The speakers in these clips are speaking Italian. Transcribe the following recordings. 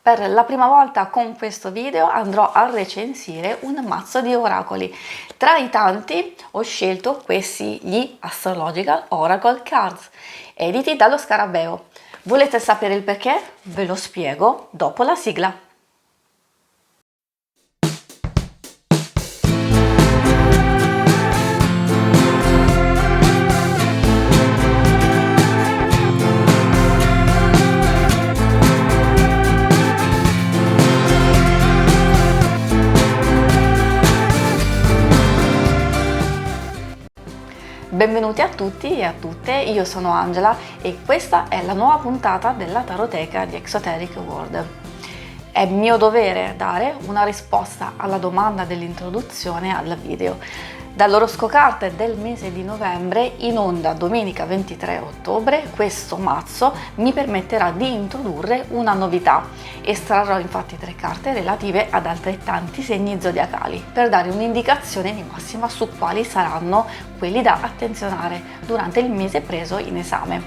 Per la prima volta con questo video andrò a recensire un mazzo di oracoli. Tra i tanti ho scelto questi, gli Astrological Oracle Cards, editi dallo Scarabeo. Volete sapere il perché? Ve lo spiego dopo la sigla. Benvenuti a tutti e a tutte, io sono Angela e questa è la nuova puntata della Taroteca di Exoteric World. È mio dovere dare una risposta alla domanda dell'introduzione al video. Dall'oroscocarte del mese di novembre, in onda domenica 23 ottobre, questo mazzo mi permetterà di introdurre una novità. Estrarrò infatti 3 carte relative ad altrettanti segni zodiacali per dare un'indicazione di massima su quali saranno quelli da attenzionare durante il mese preso in esame.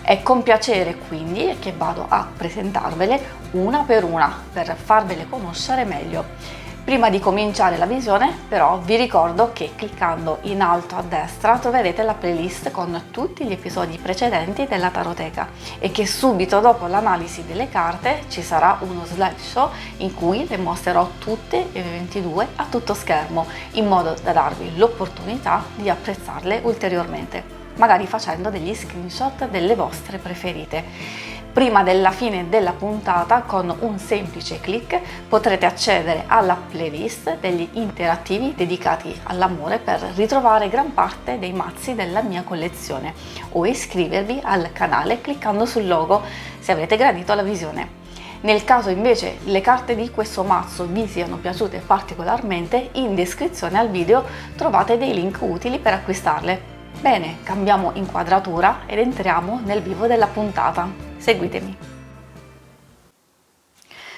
È con piacere quindi che vado a presentarvele una per farvele conoscere meglio. Prima di cominciare la visione, però, vi ricordo che cliccando in alto a destra troverete la playlist con tutti gli episodi precedenti della Taroteca e che subito dopo l'analisi delle carte ci sarà uno slideshow in cui le mostrerò tutte le 22 a tutto schermo, in modo da darvi l'opportunità di apprezzarle ulteriormente, magari facendo degli screenshot delle vostre preferite. Prima della fine della puntata, con un semplice clic, potrete accedere alla playlist degli interattivi dedicati all'amore per ritrovare gran parte dei mazzi della mia collezione o iscrivervi al canale cliccando sul logo se avrete gradito la visione. Nel caso invece le carte di questo mazzo vi siano piaciute particolarmente, in descrizione al video trovate dei link utili per acquistarle. Bene, cambiamo inquadratura ed entriamo nel vivo della puntata. Seguitemi.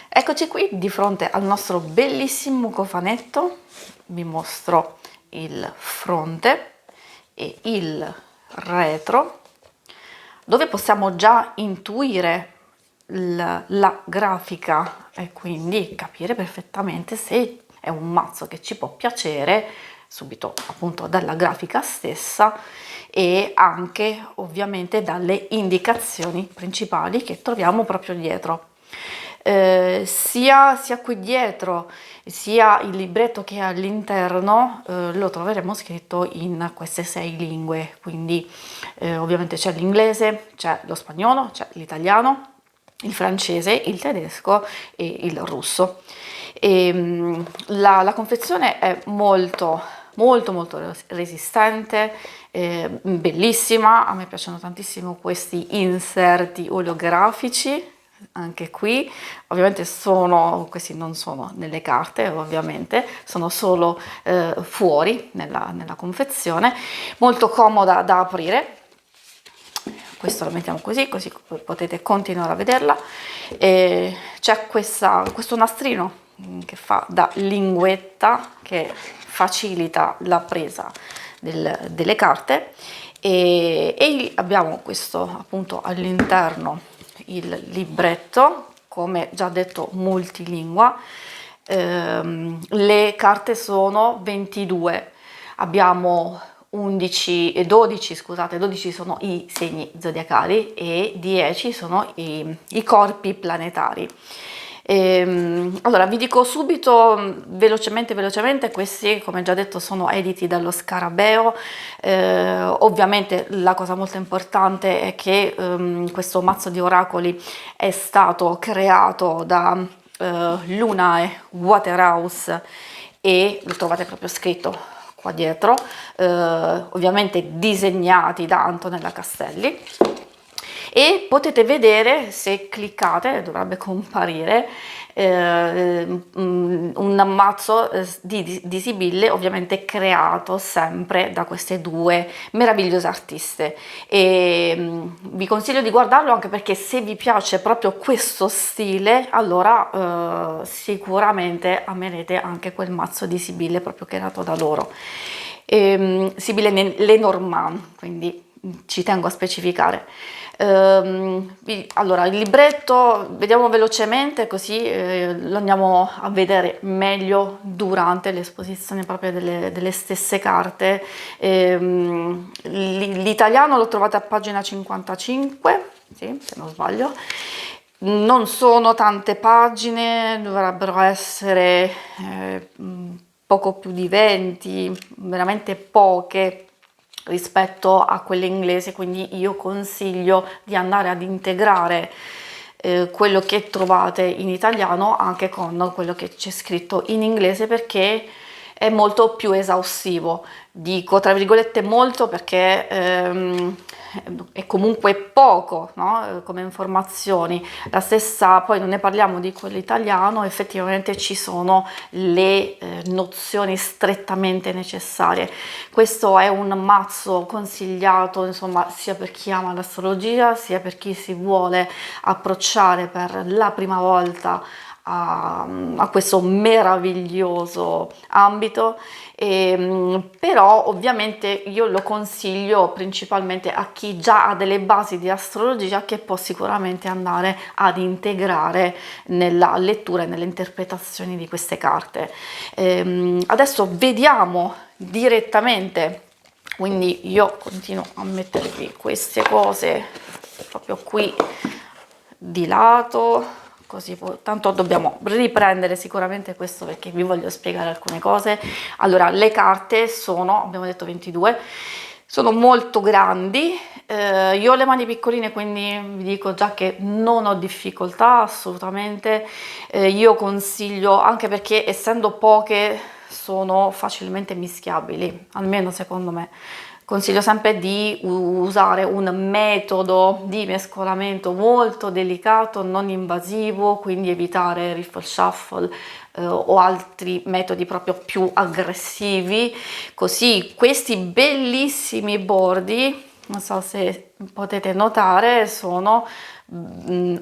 Eccoci qui di fronte al nostro bellissimo cofanetto. Vi mostro il fronte e il retro, dove possiamo già intuire la grafica e quindi capire perfettamente se è un mazzo che ci può piacere subito appunto dalla grafica stessa e anche ovviamente dalle indicazioni principali che troviamo proprio dietro. Sia qui dietro sia il libretto che all'interno lo troveremo scritto in queste 6 lingue, quindi ovviamente c'è l'inglese, c'è lo spagnolo, c'è l'italiano, il francese, il tedesco e il russo. La confezione è molto resistente, bellissima. A me piacciono tantissimo questi inserti olografici, anche qui ovviamente questi non sono nelle carte, ovviamente sono solo fuori nella confezione, molto comoda da aprire. Questo lo mettiamo così potete continuare a vederla. C'è questo nastrino che fa da linguetta che facilita la presa delle carte e abbiamo questo appunto all'interno il libretto, come già detto multilingua. Le carte sono 22, abbiamo 12 sono i segni zodiacali e 10 sono i corpi planetari. Allora vi dico subito velocemente, questi come già detto sono editi dallo Scarabeo. Ovviamente la cosa molto importante è che questo mazzo di oracoli è stato creato da Luna Waterhouse e lo trovate proprio scritto qua dietro, ovviamente disegnati da Antonella Castelli. E potete vedere, se cliccate dovrebbe comparire un mazzo di Sibille, ovviamente creato sempre da queste due meravigliose artiste, e vi consiglio di guardarlo anche perché se vi piace proprio questo stile, allora sicuramente amerete anche quel mazzo di Sibille proprio creato da loro. Sibille Lenormand, quindi ci tengo a specificare. Allora, il libretto, vediamo velocemente così lo andiamo a vedere meglio durante l'esposizione proprio delle stesse carte. L'italiano l'ho trovato a pagina 55, sì, se non sbaglio. Non sono tante pagine, dovrebbero essere poco più di 20, veramente poche rispetto a quelle inglesi, quindi io consiglio di andare ad integrare quello che trovate in italiano anche con quello che c'è scritto in inglese, perché è molto più esaustivo. Dico tra virgolette molto perché è comunque poco, no? Come informazioni. La stessa, poi non ne parliamo di quello italiano, effettivamente ci sono le nozioni strettamente necessarie. Questo è un mazzo consigliato, insomma, sia per chi ama l'astrologia, sia per chi si vuole approcciare per la prima volta a questo meraviglioso ambito. Però ovviamente io lo consiglio principalmente a chi già ha delle basi di astrologia, che può sicuramente andare ad integrare nella lettura e nelle interpretazioni di queste carte. Adesso vediamo direttamente, quindi io continuo a mettervi queste cose proprio qui di lato, così tanto dobbiamo riprendere sicuramente questo perché vi voglio spiegare alcune cose. Allora, le carte sono, abbiamo detto 22, sono molto grandi. Io ho le mani piccoline, quindi vi dico già che non ho difficoltà assolutamente. Io consiglio, anche perché essendo poche sono facilmente mischiabili, almeno secondo me. Consiglio sempre di usare un metodo di mescolamento molto delicato, non invasivo, quindi evitare riffle shuffle o altri metodi proprio più aggressivi. Così questi bellissimi bordi, non so se potete notare, sono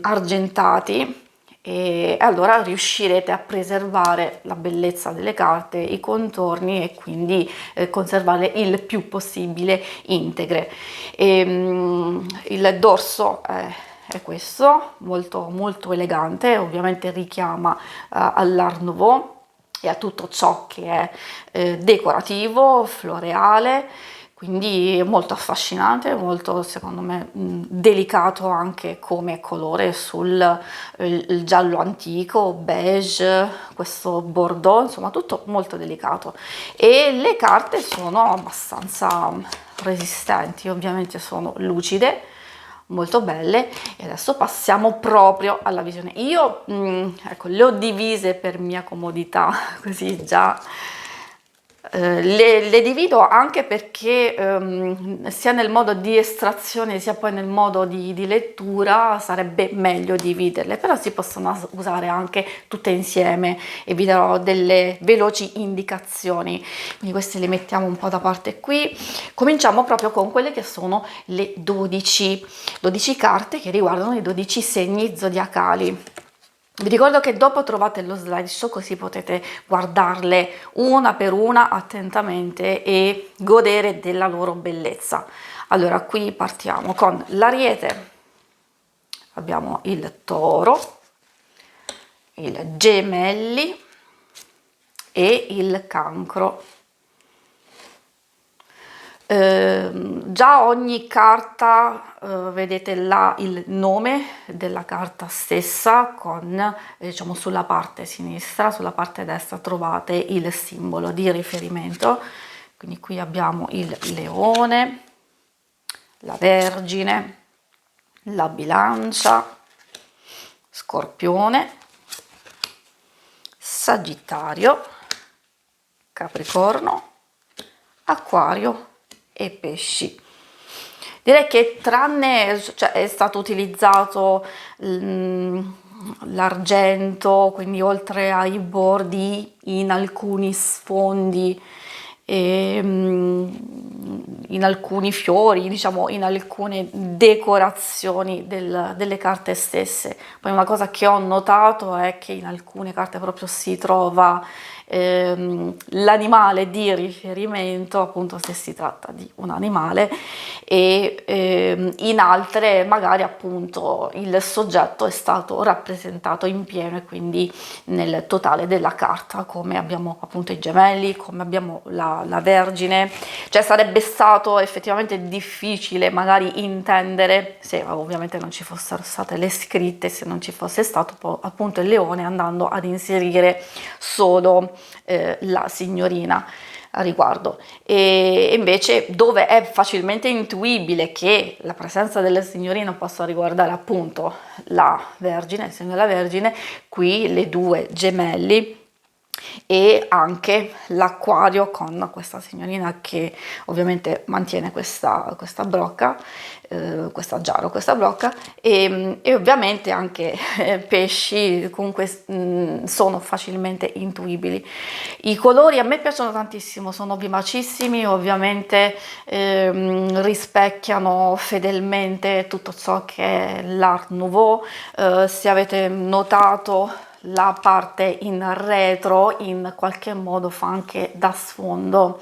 argentati, e allora riuscirete a preservare la bellezza delle carte, i contorni, e quindi conservarle il più possibile integre. Il dorso è questo, molto molto elegante, ovviamente richiama all'Art Nouveau e a tutto ciò che è decorativo, floreale, quindi molto affascinante, molto secondo me delicato anche come colore sul il giallo antico, beige, questo bordeaux, insomma tutto molto delicato. E le carte sono abbastanza resistenti, ovviamente sono lucide, molto belle. E adesso passiamo proprio alla visione. Io ecco, le ho divise per mia comodità, così già le divido anche perché sia nel modo di estrazione sia poi nel modo di lettura sarebbe meglio dividerle, però si possono usare anche tutte insieme e vi darò delle veloci indicazioni. Quindi queste le mettiamo un po' da parte qui. Cominciamo proprio con quelle che sono le 12 carte che riguardano i 12 segni zodiacali. Vi ricordo che dopo trovate lo slideshow, così potete guardarle una per una attentamente e godere della loro bellezza. Allora, qui partiamo con l'Ariete, abbiamo il Toro, il Gemelli e il Cancro. Già ogni carta, vedete là il nome della carta stessa con, diciamo, sulla parte sinistra, sulla parte destra trovate il simbolo di riferimento. Quindi qui abbiamo il Leone, la Vergine, la Bilancia, Scorpione, Sagittario, Capricorno, Acquario e Pesci. Direi che tranne, cioè, è stato utilizzato l'argento, quindi oltre ai bordi in alcuni sfondi in alcuni fiori, diciamo in alcune decorazioni delle carte stesse. Poi una cosa che ho notato è che in alcune carte proprio si trova l'animale di riferimento, appunto se si tratta di un animale, e in altre magari appunto il soggetto è stato rappresentato in pieno e quindi nel totale della carta, come abbiamo appunto i gemelli, come abbiamo la Vergine. Cioè sarebbe stato effettivamente difficile magari intendere, se ovviamente non ci fossero state le scritte, se non ci fosse stato appunto il leone, andando ad inserire solo la signorina a riguardo. E invece dove è facilmente intuibile che la presenza della signorina possa riguardare appunto la Vergine, il segno della Vergine, qui le due gemelli e anche l'acquario con questa signorina che ovviamente mantiene questa brocca, questa giaro, questa brocca, e ovviamente anche pesci comunque sono facilmente intuibili. I colori a me piacciono tantissimo, sono vivacissimi, ovviamente rispecchiano fedelmente tutto ciò che è l'Art Nouveau. Se avete notato, la parte in retro in qualche modo fa anche da sfondo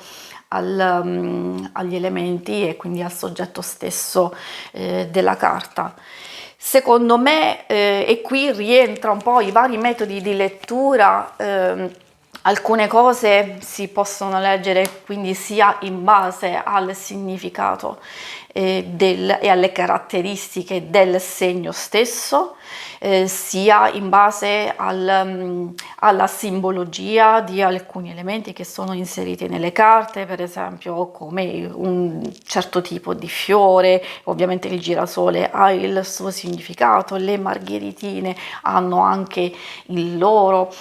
agli elementi e quindi al soggetto stesso della carta. Secondo me, e qui rientra un po' i vari metodi di lettura. Alcune cose si possono leggere quindi sia in base al significato e alle caratteristiche del segno stesso, sia in base alla simbologia di alcuni elementi che sono inseriti nelle carte, per esempio come un certo tipo di fiore. Ovviamente il girasole ha il suo significato, le margheritine hanno anche il loro,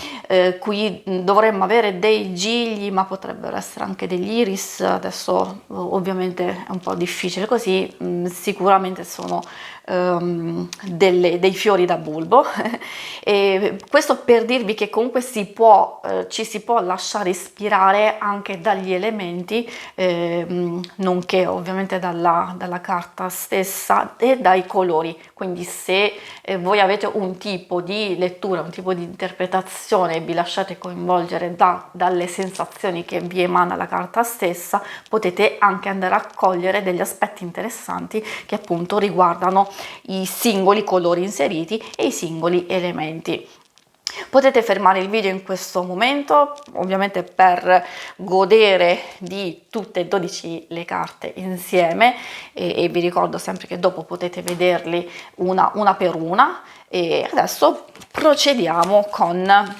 qui dovremmo avere dei gigli, ma potrebbero essere anche degli iris. Adesso ovviamente è un po' difficile così, sicuramente sono dei fiori da bulbo. E questo per dirvi che comunque ci si può lasciare ispirare anche dagli elementi, nonché ovviamente dalla carta stessa e dai colori. Quindi se voi avete un tipo di lettura, un tipo di interpretazione e vi lasciate coinvolgere dalle sensazioni che vi emana la carta stessa, potete anche andare a cogliere degli aspetti interessanti che appunto riguardano i singoli colori inseriti e i singoli elementi. Potete fermare il video in questo momento, ovviamente per godere di tutte e 12 le carte insieme, e vi ricordo sempre che dopo potete vederli una per una. E adesso procediamo con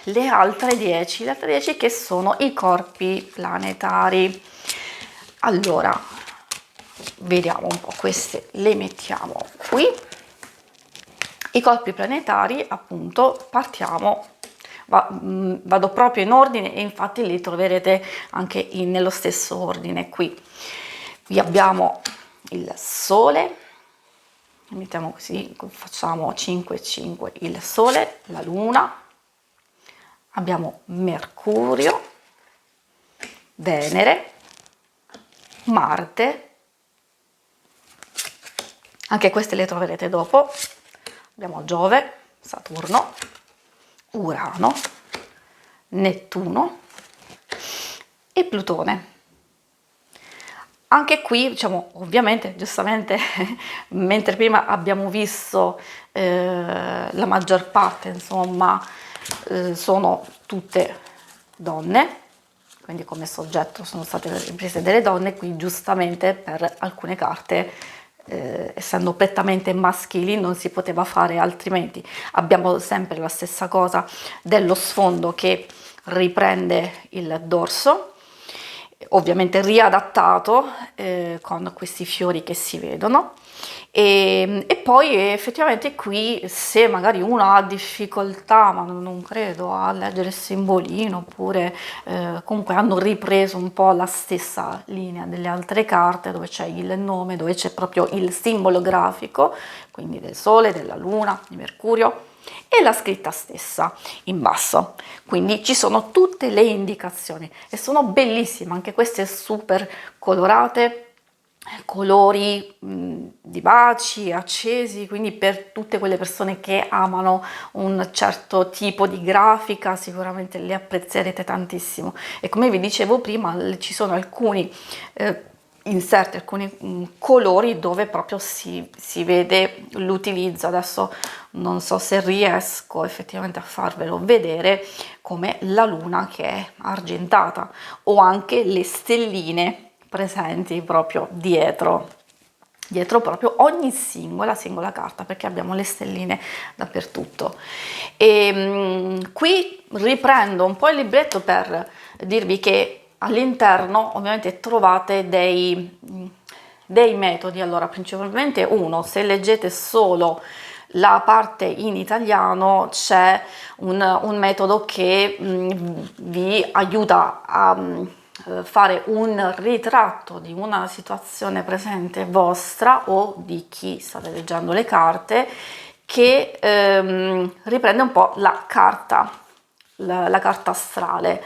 le altre 10 che sono i corpi planetari. Allora, vediamo un po', queste le mettiamo qui. I corpi planetari, appunto, partiamo, vado proprio in ordine e infatti li troverete anche nello stesso ordine qui. Qui abbiamo il Sole, mettiamo così, facciamo 5 5 il Sole, la Luna, abbiamo Mercurio, Venere, Marte, anche queste le troverete dopo. Abbiamo Giove, Saturno, Urano, Nettuno e Plutone. Anche qui, diciamo, ovviamente, giustamente, mentre prima abbiamo visto la maggior parte, insomma, sono tutte donne, quindi come soggetto sono state riprese delle donne, qui giustamente per alcune carte, essendo prettamente maschili, non si poteva fare altrimenti. Abbiamo sempre la stessa cosa dello sfondo che riprende il dorso, ovviamente riadattato con questi fiori che si vedono. E poi effettivamente qui, se magari uno ha difficoltà, ma non credo, a leggere il simbolino, oppure comunque hanno ripreso un po' la stessa linea delle altre carte, dove c'è il nome, dove c'è proprio il simbolo grafico, quindi del Sole, della Luna, di Mercurio, e la scritta stessa in basso. Quindi ci sono tutte le indicazioni e sono bellissime, anche queste super colorate. colori vivaci, accesi, quindi per tutte quelle persone che amano un certo tipo di grafica sicuramente le apprezzerete tantissimo. E come vi dicevo prima, ci sono alcuni inserti, alcuni colori dove proprio si vede l'utilizzo. Adesso non so se riesco effettivamente a farvelo vedere, come la luna che è argentata, o anche le stelline presenti proprio dietro proprio ogni singola carta, perché abbiamo le stelline dappertutto. E qui riprendo un po' il libretto per dirvi che all'interno ovviamente trovate dei metodi. Allora, principalmente uno, se leggete solo la parte in italiano, c'è un metodo che vi aiuta a fare un ritratto di una situazione presente vostra o di chi state leggendo le carte, che riprende un po' la carta astrale.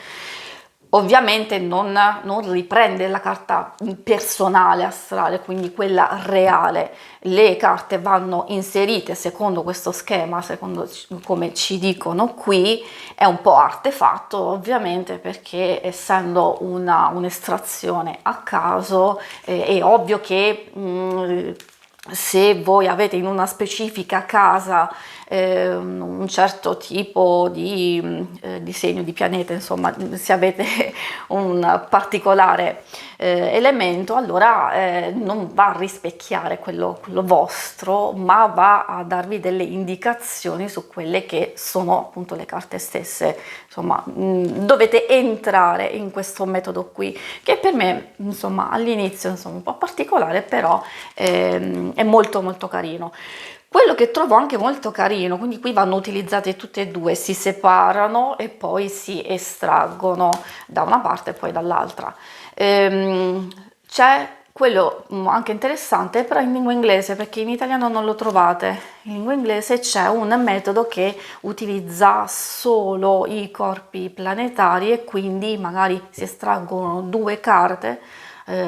Ovviamente non riprende la carta personale astrale, quindi quella reale. Le carte vanno inserite secondo questo schema, secondo come ci dicono qui. È un po' artefatto ovviamente, perché essendo un'estrazione a caso è ovvio che se voi avete in una specifica casa un certo tipo di disegno di pianeta, insomma, se avete un particolare elemento, allora non va a rispecchiare quello vostro, ma va a darvi delle indicazioni su quelle che sono appunto le carte stesse. Insomma, dovete entrare in questo metodo qui, che per me, insomma, all'inizio un po' particolare, però è molto molto carino. Quello che trovo anche molto carino, quindi qui vanno utilizzate tutte e due, si separano e poi si estraggono da una parte e poi dall'altra. C'è quello anche interessante, però in lingua inglese, perché in italiano non lo trovate. In lingua inglese c'è un metodo che utilizza solo i corpi planetari, e quindi magari si estraggono due carte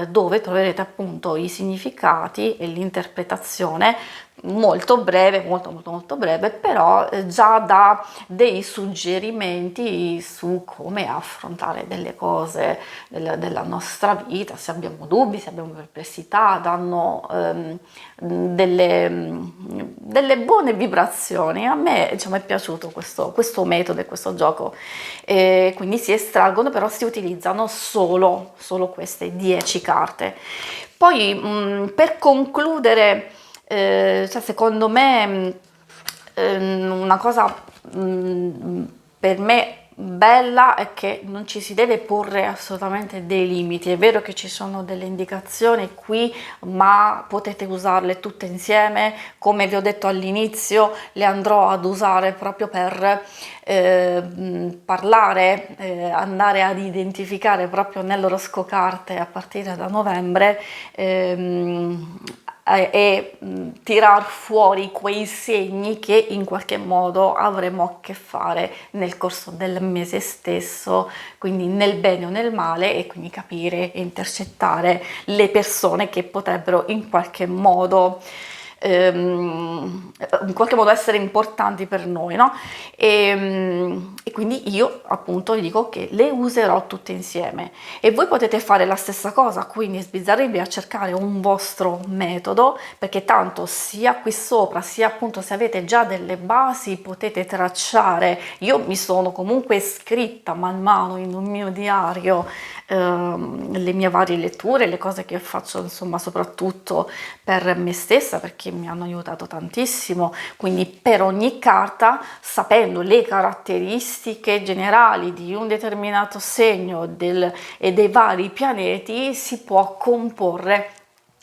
dove troverete appunto i significati e l'interpretazione, molto breve, molto breve, però già dà dei suggerimenti su come affrontare delle cose della nostra vita, se abbiamo dubbi, se abbiamo perplessità. Danno delle buone vibrazioni. A me, diciamo, è piaciuto questo metodo e questo gioco. Quindi si estraggono, però si utilizzano solo queste 10 carte. Poi per concludere, cioè secondo me una cosa per me bella è che non ci si deve porre assolutamente dei limiti. È vero che ci sono delle indicazioni qui, ma potete usarle tutte insieme. Come vi ho detto all'inizio, le andrò ad usare proprio per parlare, andare ad identificare proprio nell'oroscopo carte a partire da novembre, e tirar fuori quei segni che in qualche modo avremo a che fare nel corso del mese stesso, quindi nel bene o nel male, e quindi capire e intercettare le persone che potrebbero in qualche modo essere importanti per noi, no? E quindi io appunto vi dico che le userò tutte insieme, e voi potete fare la stessa cosa, quindi sbizzarrirvi a cercare un vostro metodo, perché tanto sia qui sopra sia appunto se avete già delle basi potete tracciare. Io mi sono comunque scritta man mano in un mio diario le mie varie letture, le cose che faccio, insomma, soprattutto per me stessa, perché mi hanno aiutato tantissimo. Quindi per ogni carta, sapendo le caratteristiche generali di un determinato segno e dei vari pianeti, si può comporre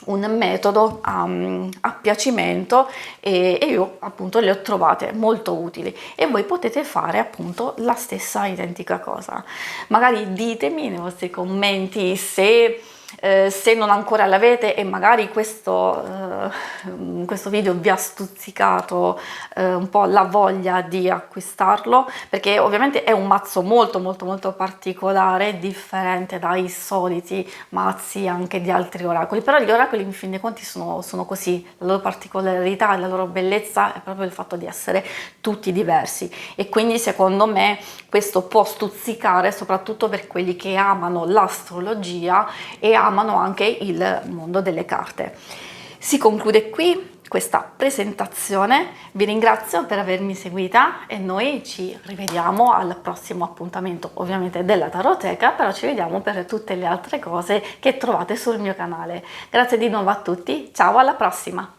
un metodo a piacimento, e io appunto le ho trovate molto utili, e voi potete fare appunto la stessa identica cosa. Magari ditemi nei vostri commenti se Se non ancora l'avete e magari questo video vi ha stuzzicato un po' la voglia di acquistarlo, perché ovviamente è un mazzo molto molto molto particolare, differente dai soliti mazzi anche di altri oracoli, però gli oracoli in fin dei conti sono così, la loro particolarità e la loro bellezza è proprio il fatto di essere tutti diversi, e quindi secondo me questo può stuzzicare soprattutto per quelli che amano l'astrologia e amano anche il mondo delle carte. Si conclude qui questa presentazione, vi ringrazio per avermi seguita e noi ci rivediamo al prossimo appuntamento, ovviamente della Taroteca, però ci vediamo per tutte le altre cose che trovate sul mio canale. Grazie di nuovo a tutti, ciao, alla prossima!